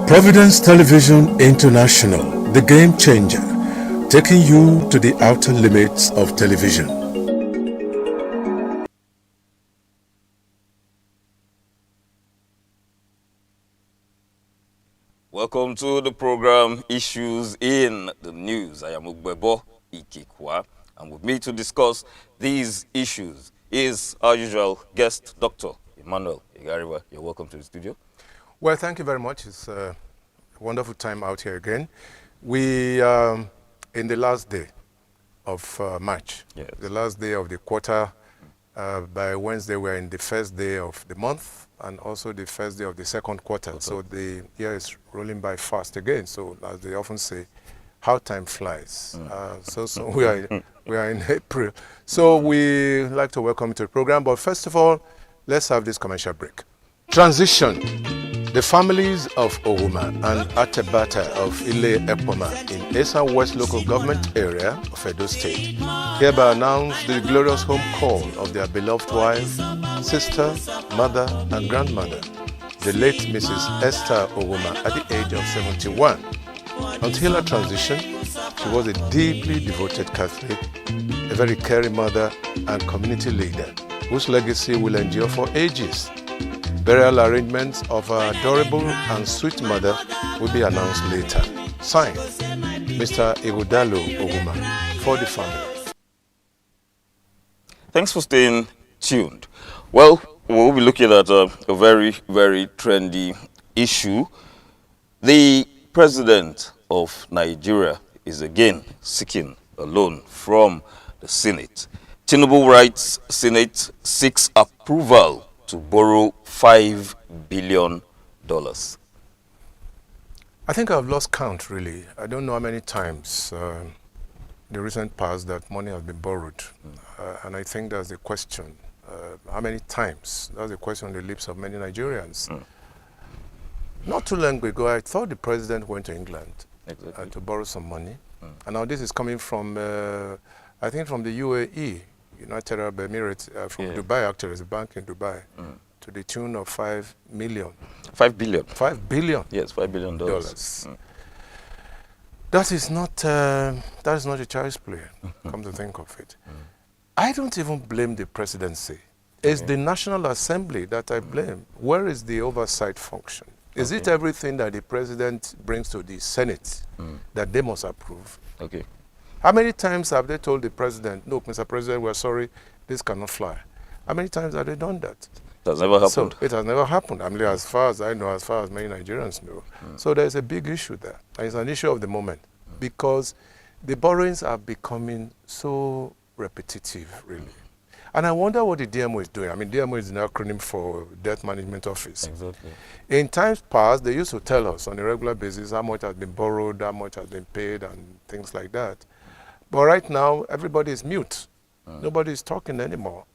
Providence Television International, the game changer, taking you to the outer limits of television. Welcome to the program Issues in the News. I am Ugbebo Ikikwa, and with me to discuss these issues is our usual guest, Dr. Emmanuel Igariwa. You're welcome to the studio. Well, thank you very much. It's a wonderful time out here again. We are in the last day of March, Yes. the last day of the quarter. By Wednesday, we're in the first day of the month and also the first day of the second quarter. So the year is rolling by fast again. So as they often say, how time flies. So we are in April. So we like to welcome you to the program. But first of all, let's have this commercial break. Transition. The families of Ohuma and Atebata of Ile Epoma in Esan West local government area of Edo State hereby announce the glorious home call of their beloved wife, sister, mother, and grandmother, the late Mrs. Esther Ohuma, at the age of 71. Until her transition, she was a deeply devoted Catholic, a very caring mother and community leader, whose legacy will endure for ages. Burial arrangements of our adorable and sweet mother will be announced later. Signed, Mr. Igudalo Oguma, for the family. Thanks for staying tuned. Well, we'll be looking at a very, very trendy issue. The president of Nigeria is again seeking a loan from the Senate. Tinubu writes, Senate seeks approval to borrow $5 billion. I think I've lost count, really. I don't know how many times in the recent past that money has been borrowed. And I think that's the question. How many times? That's the question on the lips of many Nigerians. Not too long ago, I thought the president went to England to borrow some money. And now this is coming from, I think, from the UAE, United Arab Emirates, from Dubai, actually, it's a bank in Dubai, to the tune of $5 million. $5 billion. $5 billion. Yes, $5 billion. That is not a child's play, come to think of it. I don't even blame the presidency. It's the National Assembly that I blame. Where is the oversight function? Is it everything that the president brings to the Senate that they must approve? Okay. How many times have they told the president, look, Mr. President, we're sorry, this cannot fly? How many times have they done that? It has never happened. So it has never happened. I mean, as far as I know, as far as many Nigerians know. So there's a big issue there. And it's an issue of the moment because the borrowings are becoming so repetitive, really. And I wonder what the DMO is doing. I mean, DMO is an acronym for Debt Management Office. Exactly. In times past, they used to tell us on a regular basis how much has been borrowed, how much has been paid, and things like that. But right now, everybody is mute. Nobody is talking anymore,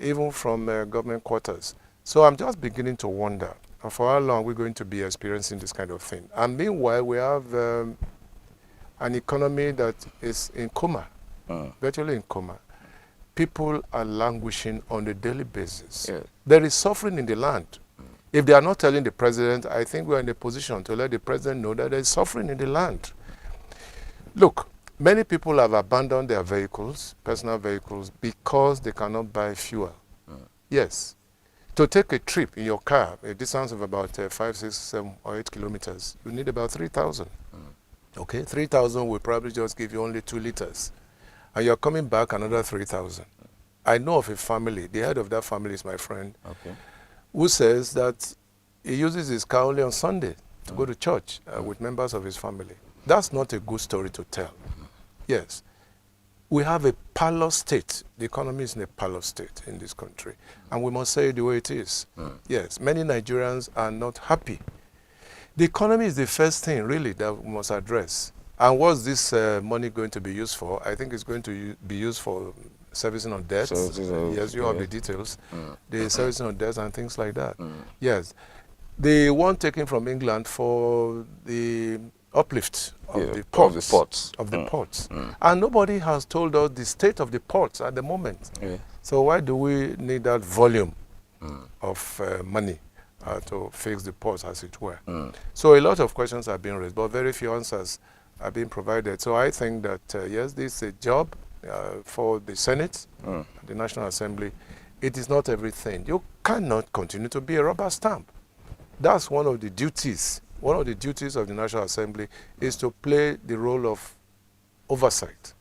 even from government quarters. So I'm just beginning to wonder for how long we're going to be experiencing this kind of thing. And meanwhile, we have an economy that is in coma, virtually in coma. People are languishing on a daily basis. Yeah. There is suffering in the land. If they are not telling the president, I think we're in a position to let the president know that there is suffering in the land. Look, many people have abandoned their vehicles, personal vehicles, because they cannot buy fuel. Yes. To take a trip in your car, a distance of about 5, 6, 7, or 8 kilometers, you need about 3,000. Okay, 3,000 will probably just give you only 2 liters. And you're coming back another 3,000. I know of a family, the head of that family is my friend, who says that he uses his car only on Sunday to go to church with members of his family. That's not a good story to tell. Yes. We have a parlor state. The economy is in a parlor state in this country. And we must say it the way it is. Yes, many Nigerians are not happy. The economy is the first thing, really, that we must address. And what's this money going to be used for? I think it's going to be used for servicing on debts. Yes, you have the details. The servicing on debts and things like that. Yes. The one taken from England for the uplift of the ports. And nobody has told us the state of the ports at the moment. So why do we need that volume of money to fix the pause, as it were. So a lot of questions are being raised, but very few answers are being provided. So I think that, yes, this is a job for the Senate, the National Assembly. It is not everything. You cannot continue to be a rubber stamp. That's one of the duties. One of the duties of the National Assembly is to play the role of oversight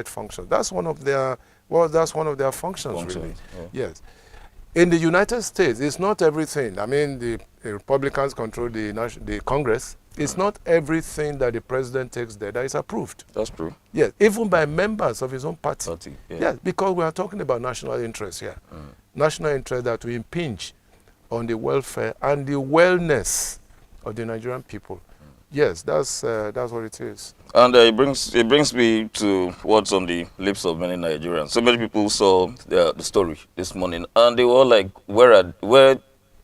function. That's one of their, that's one of their functions, really. Yeah. Yes. In the United States, it's not everything. I mean, the Republicans control the Congress. It's not everything that the president takes there that is approved. That's true. Yes, even by members of his own party. Yes, because we are talking about national interest here. National interest that will impinge on the welfare and the wellness of the Nigerian people. Yes, that's what it is. And it brings me to what's on the lips of many Nigerians. So many people saw the story this morning, and they were like, where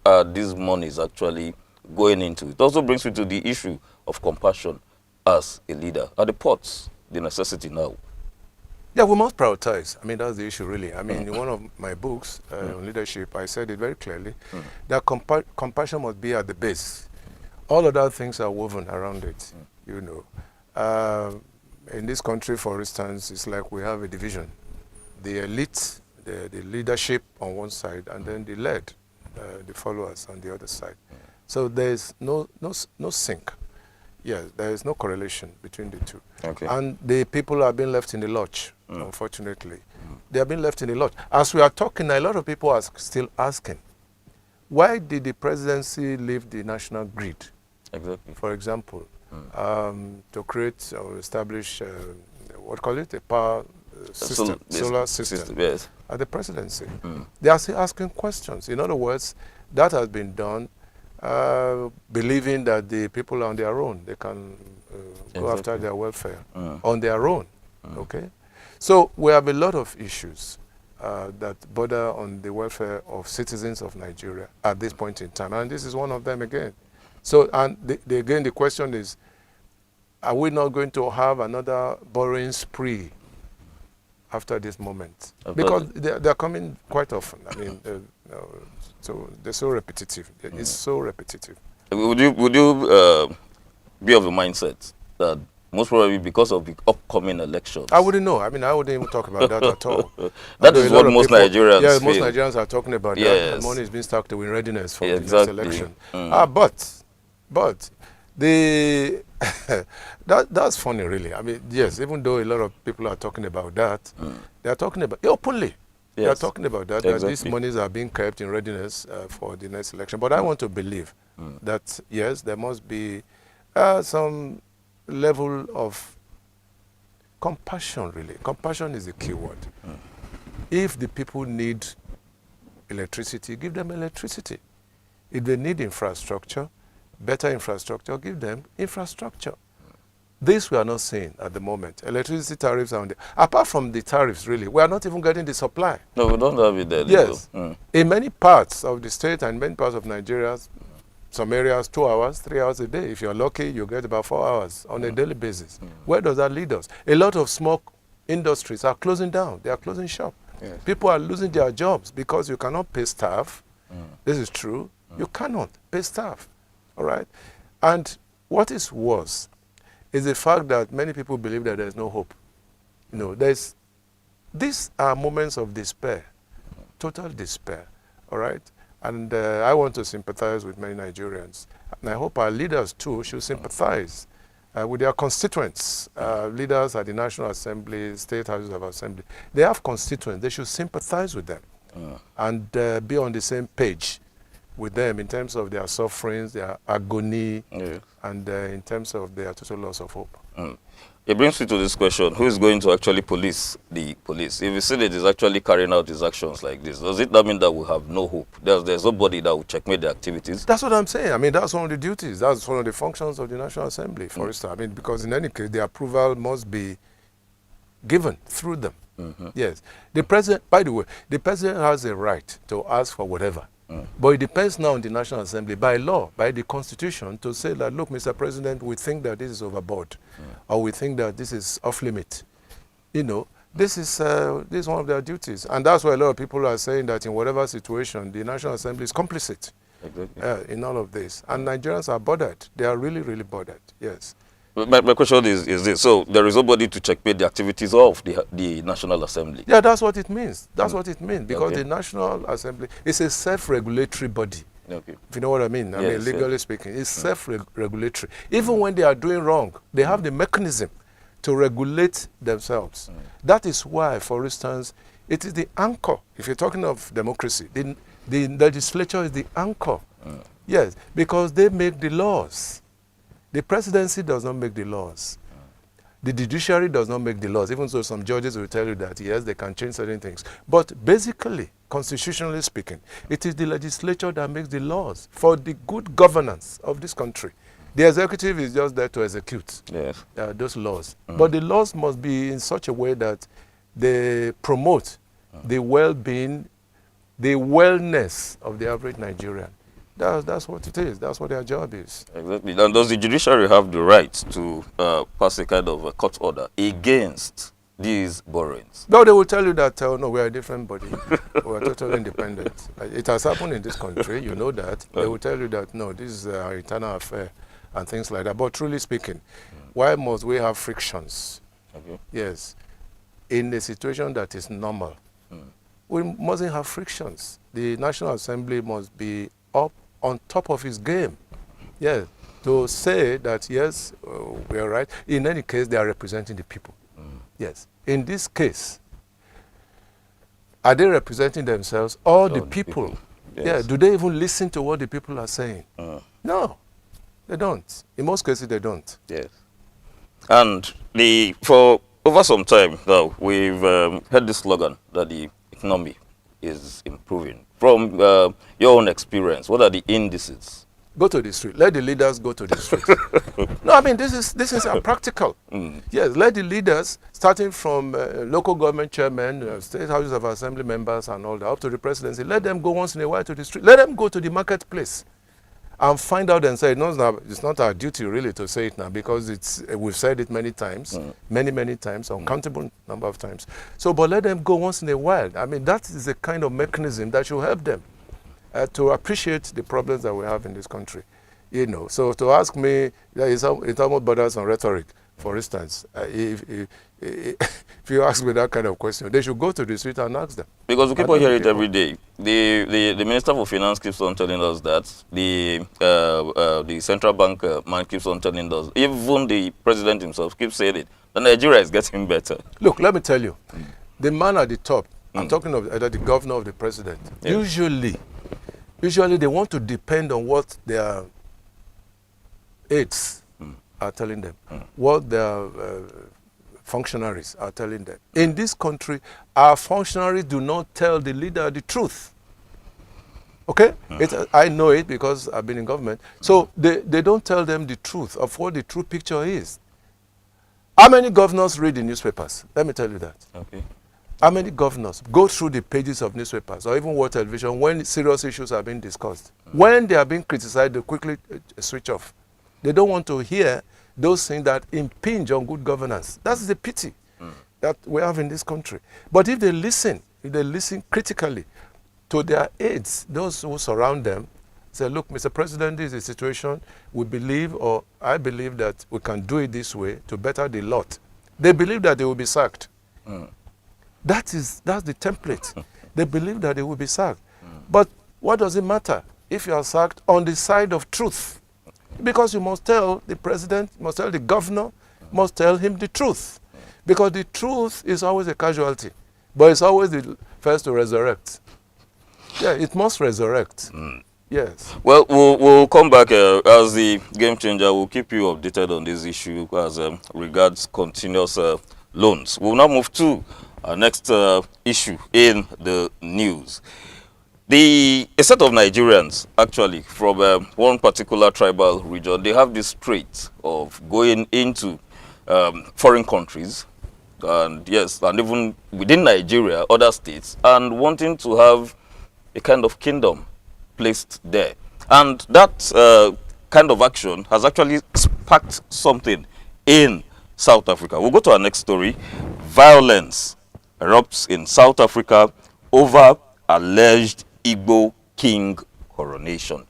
are these monies actually going into? It also brings me to the issue of compassion as a leader. Are the ports the necessity now? Yeah, we must prioritize. I mean, that's the issue, really. I mean, in one of my books on leadership, I said it very clearly that compassion must be at the base. All other things are woven around it, you know. In this country, for instance, it's like we have a division. The elite, the leadership on one side, and then the led, the followers on the other side. So there's no sync. Yes, there is no correlation between the two. Okay. And the people are being left in the lurch, unfortunately. They are being left in the lurch. As we are talking, a lot of people are still asking, why did the presidency leave the national grid? Exactly. For example, to create or establish, what call it, a power system, solar system, yes, at the presidency. They are still asking questions. In other words, that has been done believing that the people are on their own. They can go after their welfare on their own. Okay? So we have a lot of issues that border on the welfare of citizens of Nigeria at this point in time. And this is one of them again. So, and again, the question is, are we not going to have another borrowing spree after this moment? Because they're coming quite often. I mean, so they're so repetitive. It's so repetitive. Would you be of a mindset that most probably because of the upcoming elections? I wouldn't know. I mean, I wouldn't even talk about that at all. That is what most Nigerians feel. Yeah, most Nigerians are talking about that. And money is being stuck to in readiness for the next election. But that's funny, really. I mean, yes, even though a lot of people are talking about that, they are talking about openly. They are talking about that, that these monies are being kept in readiness for the next election. But I want to believe that, yes, there must be some level of compassion, really. Compassion is the key word. If the people need electricity, give them electricity. If they need infrastructure, better infrastructure, give them infrastructure. This we are not seeing at the moment. Electricity tariffs are on the... Apart from the tariffs, really, we are not even getting the supply. No, we don't have it there. Yes. In many parts of the state and many parts of Nigeria, some areas 2 hours, 3 hours a day. If you're lucky, you get about 4 hours on a daily basis. Where does that lead us? A lot of small industries are closing down. They are closing shop. Yes. People are losing their jobs because you cannot pay staff. This is true. You cannot pay staff. All right? And what is worse is the fact that many people believe that there's no hope. You know, these are moments of despair, total despair. All right? And I want to sympathize with many Nigerians. And I hope our leaders, too, should sympathize with their constituents. Leaders at the National Assembly, state houses of assembly. They have constituents. They should sympathize with them and be on the same page with them in terms of their sufferings, their agony, and in terms of their total loss of hope. It brings me to this question: who is going to actually police the police? If you see that it is actually carrying out these actions like this, does it mean that we have no hope? There's nobody that will checkmate the activities? That's what I'm saying. I mean, that's one of the duties. That's one of the functions of the National Assembly, for instance. I mean, because in any case, the approval must be given through them. Yes. The president, by the way, the president has a right to ask for whatever. But it depends now on the National Assembly, by law, by the Constitution, to say that, look, Mr. President, we think that this is overboard, or we think that this is off limit. You know, this is one of their duties. And that's why a lot of people are saying that in whatever situation, the National Assembly is complicit. Exactly. in all of this. And Nigerians are bothered. They are really, really bothered, yes. My question is this. So there is nobody to checkmate the activities of the National Assembly. Yeah, that's what it means. That's what it means. Because Okay. the National Assembly is a self-regulatory body. Okay. If you know what I mean. I mean, Yes, legally speaking, it's self-regulatory. Even when they are doing wrong, they have the mechanism to regulate themselves. That is why, for instance, it is the anchor. If you're talking of democracy, the legislature is the anchor. Yes, because they make the laws. The presidency does not make the laws. The judiciary does not make the laws, even though some judges will tell you that, yes, they can change certain things. But basically, constitutionally speaking, it is the legislature that makes the laws for the good governance of this country. The executive is just there to execute those laws. But the laws must be in such a way that they promote the well-being, the wellness of the average Nigerian. That's what it is. That's what their job is. Exactly. And does the judiciary have the right to pass a kind of a court order against these borrowings? No, they will tell you that, no, we are a different body. We are totally independent. It has happened in this country, you know that. They will tell you that, no, this is our internal affair and things like that. But truly speaking, why must we have frictions? Okay. Yes. In a situation that is normal, we mustn't have frictions. The National Assembly must be up on top of his game. Yes. To say that, yes, we are right. In any case, they are representing the people. Yes. In this case, are they representing themselves or the people? Yes. Yeah. Do they even listen to what the people are saying? No, they don't. In most cases, they don't. Yes. And for over some time now, we've heard this slogan that the economy is improving. From your own experience, what are the indices? Go to the street. Let the leaders go to the street. No, I mean, this is practical. Yes, let the leaders, starting from local government chairmen, state houses of assembly members and all that, up to the presidency, let them go once in a while to the street. Let them go to the marketplace and find out and say, no, it's not our duty really to say it now, because we've said it many times, many times, uncountable number of times. So, but let them go once in a while. I mean, that is the kind of mechanism that should help them to appreciate the problems that we have in this country. You know, so to ask me, it almost borders on rhetoric. For instance, if you ask me that kind of question, they should go to the street and ask them. Because we keep on hearing it every day. The Minister for Finance keeps on telling us that. The central bank man keeps on telling us. Even the president himself keeps saying it. That Nigeria is getting better. Look, let me tell you. The man at the top, I'm talking of either the governor or the president, usually they want to depend on what their aides are telling them, what their functionaries are telling them. In this country, our functionaries do not tell the leader the truth. Okay? I know it because I've been in government. So they don't tell them the truth of what the true picture is. How many governors read the newspapers? Let me tell you that. Okay. How many governors go through the pages of newspapers or even watch television when serious issues are being discussed? When they are being criticized, they quickly switch off. They don't want to hear those things that impinge on good governance. That's the pity that we have in this country. But if they listen critically to their aides, those who surround them, say, look, Mr. President, this is a situation we believe, or I believe that we can do it this way to better the lot. They believe that they will be sacked. That's the template. They believe that they will be sacked. But what does it matter if you are sacked on the side of truth? Because you must tell the president, must tell the governor, must tell him the truth. Because the truth is always a casualty, but it's always the first to resurrect. Yeah, it must resurrect. Yes. Well, we'll come back as the game changer. We'll keep you updated on this issue as regards continuous loans. We'll now move to our next issue in the news. A set of Nigerians, actually, from one particular tribal region, they have this trait of going into foreign countries, and yes, and even within Nigeria, other states, and wanting to have a kind of kingdom placed there. And that kind of action has actually sparked something in South Africa. We'll go to our next story. Violence erupts in South Africa over alleged Igbo king coronation.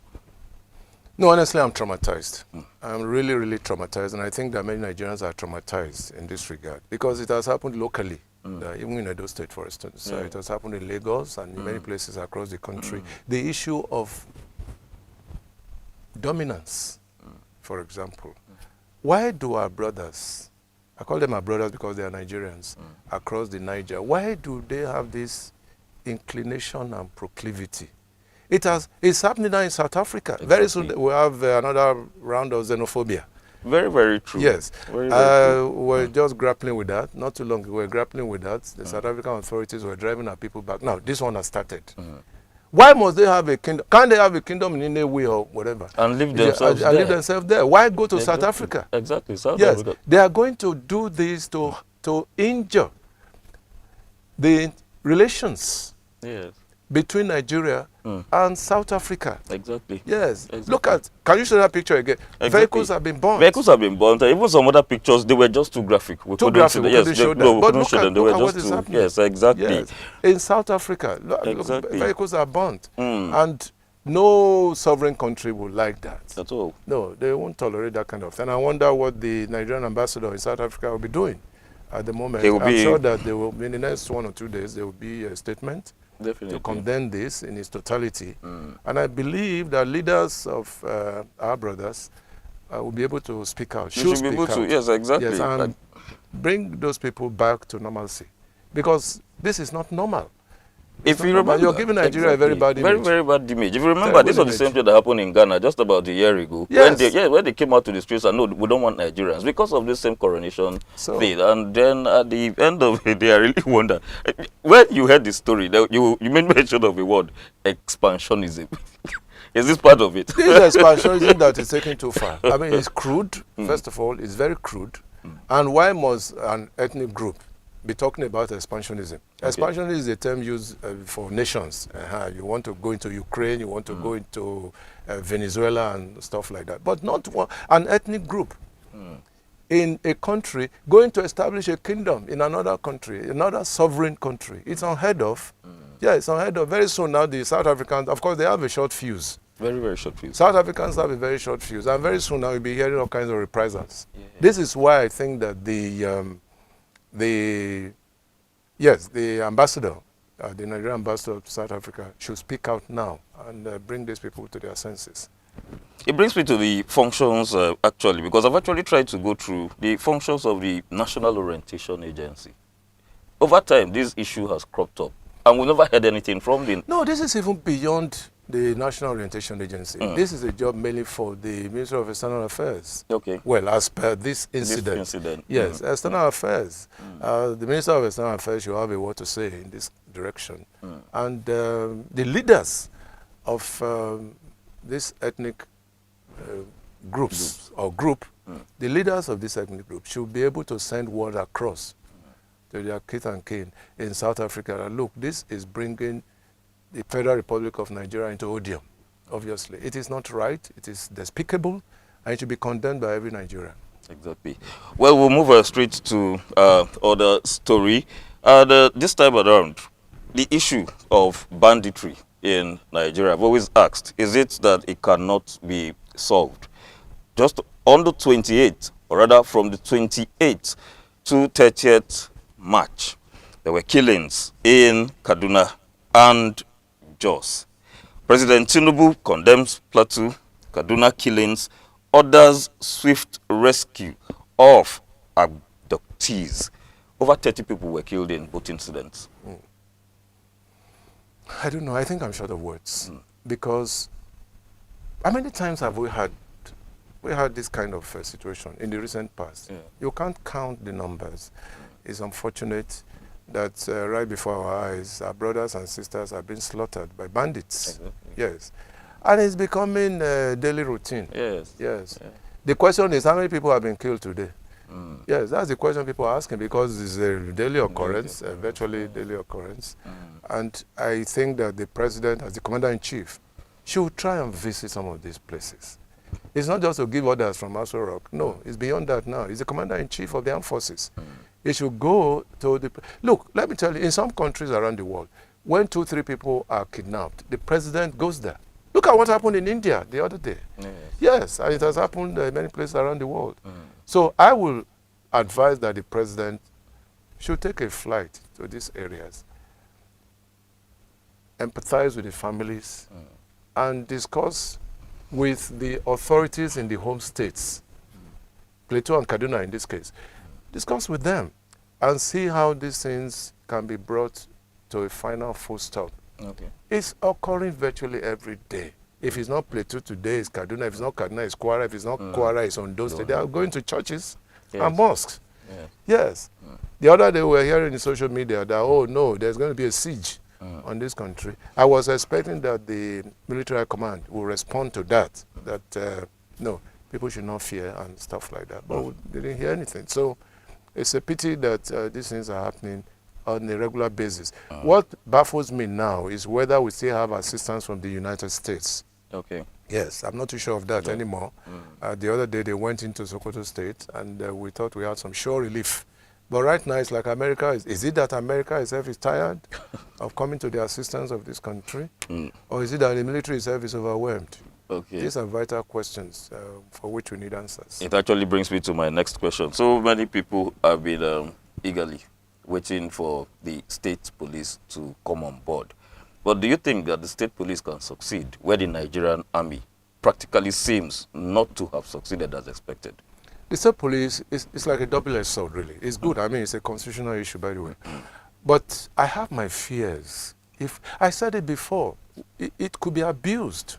No, honestly, I'm traumatized. I'm really, really traumatized, and I think that many Nigerians are traumatized in this regard because it has happened locally, even in Edo State, for instance. Yeah. It has happened in Lagos and in many places across the country. The issue of dominance, for example. Why do our brothers, I call them our brothers because they are Nigerians, across the Niger, why do they have this inclination and proclivity? It's happening now in South Africa. Exactly. Very soon we'll have another round of xenophobia. Very, very true. Yes. Very, very true. We're just grappling with that. Not too long ago, we were grappling with that. The South African authorities were driving our people back. Now, this one has started. Why must they have a kingdom? Can't they have a kingdom in any way or whatever? And live themselves there. And live themselves there. Why go to Exactly. South Africa? Exactly. South Yes, Africa. they are going to do this to injure the relations Yes. between Nigeria and South Africa. Exactly. Yes. Exactly. Look at, can you show that picture again? Exactly. Vehicles have been burnt. Vehicles have been burnt. Even some other pictures, they were just too graphic. We Too couldn't graphic, show we them. couldn't Yes, show no, them. we But couldn't look show at, them. They look were at what just is too. happening. Yes, exactly. Yes. In South Africa, Exactly. vehicles are burnt. And no sovereign country would like that. At all. No, they won't tolerate that kind of thing. I wonder what the Nigerian ambassador in South Africa will be doing at the moment. I'm sure that they will, in the next 1 or 2 days, there will be a statement Definitely. to condemn this in its totality. And I believe that leaders of our brothers will be able to speak out. They should be able to. Yes, exactly. Yes, and bring those people back to normalcy. Because this is not normal. If you remember, you're giving Nigeria a very bad image. Very, very bad image. If you remember, Terrible this was the image. same thing that happened in Ghana just about a year ago. Yes. When they came out to the streets and no, we don't want Nigerians because of this same coronation thing. And then at the end of the day, I really wonder. When you heard the story, you made mention of the word expansionism. Is this part of it? This expansionism that is taken too far. I mean, it's crude. First of all, it's very crude. And why must an ethnic group be talking about expansionism? Okay. Expansionism is a term used for nations. You want to go into Ukraine, you want to go into Venezuela and stuff like that. But not an ethnic group in a country going to establish a kingdom in another country, another sovereign country. It's unheard of. Yeah, it's unheard of. Very soon now, the South Africans, of course, they have a short fuse. Very, very short fuse. South Africans have a very short fuse. And very soon now, we'll be hearing all kinds of reprisals. Yeah. This is why I think that the ambassador, the Nigerian ambassador to South Africa should speak out now and bring these people to their senses. It brings me to the functions, actually, because I've actually tried to go through the functions of the National Orientation Agency. Over time, this issue has cropped up, and we never heard anything from them. No, this is even beyond the National Orientation Agency. This is a job mainly for the Ministry of External Affairs. Okay. Well, as per this incident. Yes, External Affairs. The Minister of External Affairs should have a word to say in this direction. And the leaders of this ethnic groups or group, the leaders of this ethnic group should be able to send word across to their kith and kin in South Africa that, look, this is bringing the Federal Republic of Nigeria into odium, obviously. It is not right, it is despicable, and it should be condemned by every Nigerian. Exactly. Well, we'll move straight to other story. This time around, the issue of banditry in Nigeria, I've always asked, is it that it cannot be solved? Just on the 28th, or rather from the 28th to 30th March, there were killings in Kaduna and Jos. President Tinubu condemns Plateau, Kaduna killings, orders swift rescue of abductees. Over 30 people were killed in both incidents. I don't know. I think I'm short of words. Because how many times have we had this kind of situation in the recent past? Yeah. You can't count the numbers. It's unfortunate that right before our eyes, our brothers and sisters have been slaughtered by bandits. Exactly. Yes. And it's becoming a daily routine. Yes. Yes. Yeah. The question is, how many people have been killed today? Yes, that's the question people are asking, because it's a daily occurrence, a virtually daily occurrence. And I think that the president, as the commander-in-chief, should try and visit some of these places. It's not just to give orders from Aso Rock. No, it's beyond that now. He's the commander-in-chief of the armed forces. He should go to the... Look, let me tell you, in some countries around the world, when 2, 3 people are kidnapped, the president goes there. Look at what happened in India the other day. Yes. Yes, and it has happened in many places around the world. So I will advise that the president should take a flight to these areas, empathize with the families, and discuss with the authorities in the home states, Plateau and Kaduna in this case, discuss with them and see how these things can be brought to a final full stop. Okay. It's occurring virtually every day. If it's not Plateau today, it's Kaduna. If it's not Kaduna, it's Kwara. If it's not Kwara, it's Ondo State. They are going to churches and mosques. Yes. The other day we were hearing in social media that, oh no, there's going to be a siege on this country. I was expecting that the military command will respond to that, that no, people should not fear and stuff like that. But we didn't hear anything. So it's a pity that these things are happening on a regular basis. What baffles me now is whether we still have assistance from the United States. Okay. Yes, I'm not too sure of that anymore. The other day they went into Sokoto State and we thought we had some shore relief. But right now it's like America, is it that America itself is tired of coming to the assistance of this country? Or is it that the military itself is overwhelmed? Okay. These are vital questions for which we need answers. It actually brings me to my next question. So many people have been eagerly waiting for the state police to come on board. But do you think that the state police can succeed where the Nigerian army practically seems not to have succeeded as expected? The state police is like a double-edged sword, really. It's good. I mean, it's a constitutional issue, by the way. But I have my fears. If I said it before, it could be abused.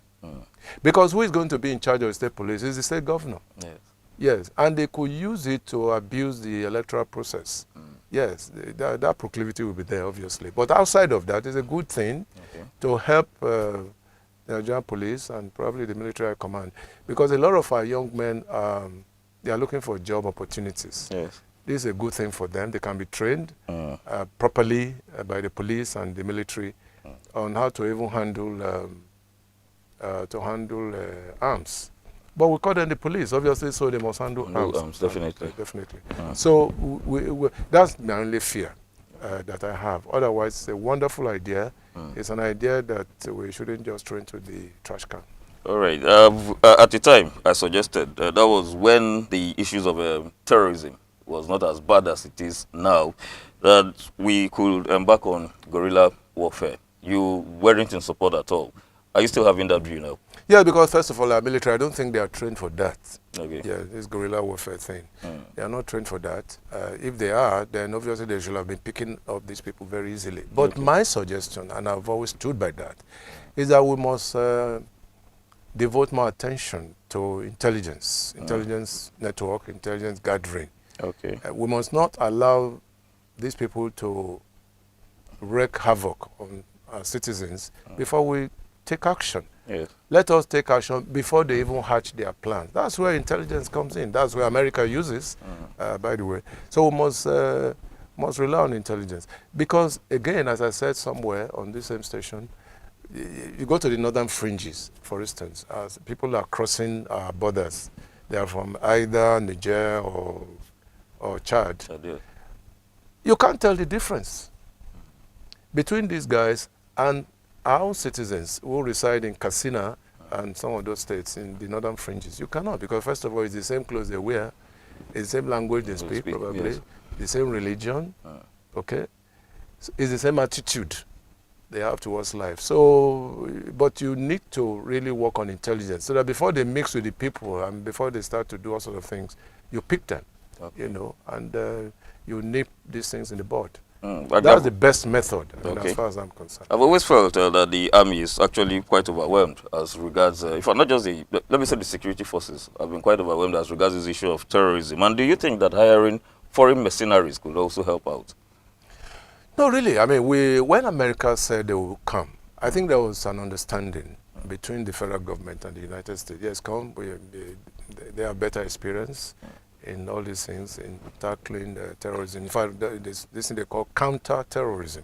Because who is going to be in charge of the state police is the state governor. Yes. Yes, and they could use it to abuse the electoral process. Yes, that proclivity will be there, obviously. But outside of that, it's a good thing to help the Nigerian police and probably the military command. Because a lot of our young men, they are looking for job opportunities. Yes. This is a good thing for them. They can be trained properly by the police and the military on how to even handle arms. But we call them the police, obviously, so they must handle arms. Definitely. Definitely. So that's my only fear that I have. Otherwise, it's a wonderful idea. It's an idea that we shouldn't just throw into the trash can. All right. At the time, I suggested that was when the issues of terrorism was not as bad as it is now, that we could embark on guerrilla warfare. You weren't in support at all. Are you still having that view now? Yeah, because first of all, our military, I don't think they are trained for that. Okay. Yeah, this guerrilla warfare thing. They are not trained for that. If they are, then obviously they should have been picking up these people very easily. But my suggestion, and I've always stood by that, is that we must devote more attention to intelligence, intelligence network, intelligence gathering. Okay. We must not allow these people to wreak havoc on our citizens before we take action. Yes. Let us take action before they even hatch their plans. That's where intelligence comes in. That's where America uses, by the way. So we must rely on intelligence. Because, again, as I said somewhere on this same station, you go to the northern fringes, for instance, as people are crossing our borders. They are from either Niger or Chad. You can't tell the difference between these guys and our own citizens who reside in Katsina and some of those states in the northern fringes. You cannot, because first of all, it's the same clothes they wear, it's the same language they speak probably, yes. the same religion, okay? So it's the same attitude they have towards life. So, but you need to really work on intelligence so that before they mix with the people and before they start to do all sorts of things, you pick them, you know, and you nip these things in the bud. That's the best method, as far as I'm concerned. I've always felt that the army is actually quite overwhelmed as regards, if not just let me say the security forces, have been quite overwhelmed as regards this issue of terrorism. And do you think that hiring foreign mercenaries could also help out? No, really. I mean, when America said they will come, I think there was an understanding between the federal government and the United States. Yes, come. They have better experience in all these things, in tackling terrorism. In fact, this thing they call counter-terrorism.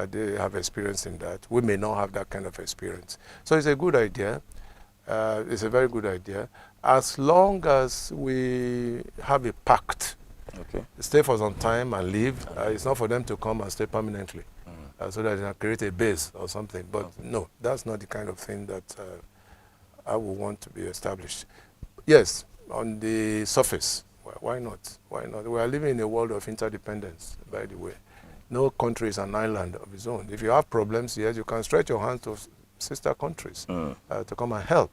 They have experience in that. We may not have that kind of experience. So it's a good idea. It's a very good idea. As long as we have a pact, stay for some time and leave, it's not for them to come and stay permanently. so that they can create a base or something. But no, that's not the kind of thing that I would want to be established. Yes, on the surface, why not? Why not? We are living in a world of interdependence, by the way. No country is an island of its own. If you have problems, yes, you can stretch your hands to sister countries to come and help.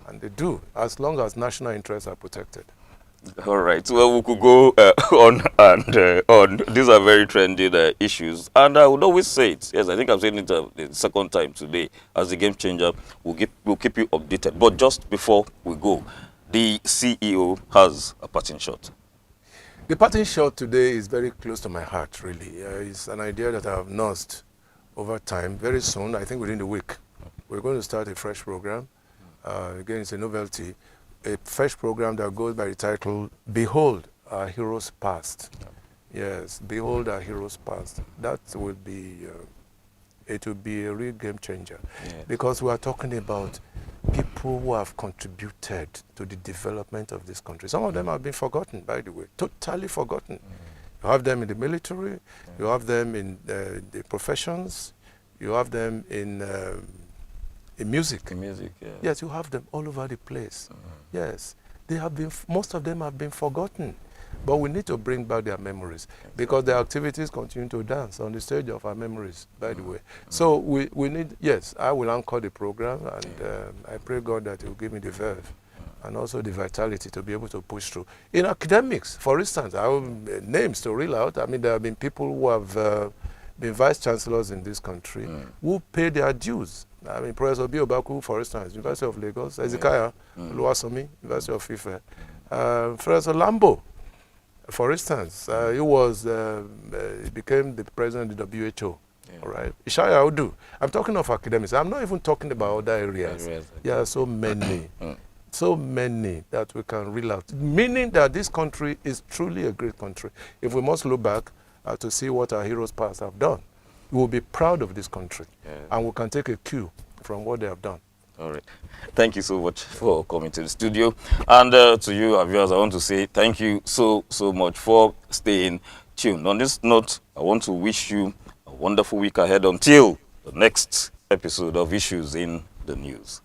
And they do, as long as national interests are protected. All right. Well, we could go on and on. These are very trendy issues. And I would always say it. Yes, I think I'm saying it the second time today. As the game changer, we'll keep you updated. But just before we go, the CEO has a parting shot. The parting shot today is very close to my heart, really. It's an idea that I have nursed over time. Very soon, I think within the week, we're going to start a fresh program. Again, it's a novelty. A fresh program that goes by the title, Behold Our Heroes Past. Yes, Behold Our Heroes Past. That will be, it will be a real game changer. Yes. Because we are talking about people who have contributed to the development of this country. Some of them have been forgotten, by the way, totally forgotten. You have them in the military, you have them in the professions, you have them in music. In music, yeah. Yes, you have them all over the place. Yes, they have been. Most of them have been forgotten, but we need to bring back their memories because their activities continue to dance on the stage of our memories. By the way, so we need. Yes, I will anchor the program, and I pray God that He will give me the verve and also the vitality to be able to push through. In academics, for instance, I have names to reel out. I mean, there have been people who have been vice chancellors in this country who pay their dues. I mean, Professor B. Obaku, for instance, University of Lagos, Ezekiah, Oluwasomi, University of Ife. Professor Lambo, for instance, he became the president of the WHO. All right, Ishaya Udu. I'm talking of academics. I'm not even talking about other areas. Yeah, so many, so many that we can reel out. Meaning that this country is truly a great country. If we must look back to see what our heroes past have done, we will be proud of this country, and we can take a cue from what they have done. All right. Thank you so much for coming to the studio. And to you, our viewers, I want to say thank you so much for staying tuned. On this note, I want to wish you a wonderful week ahead until the next episode of Issues in the News.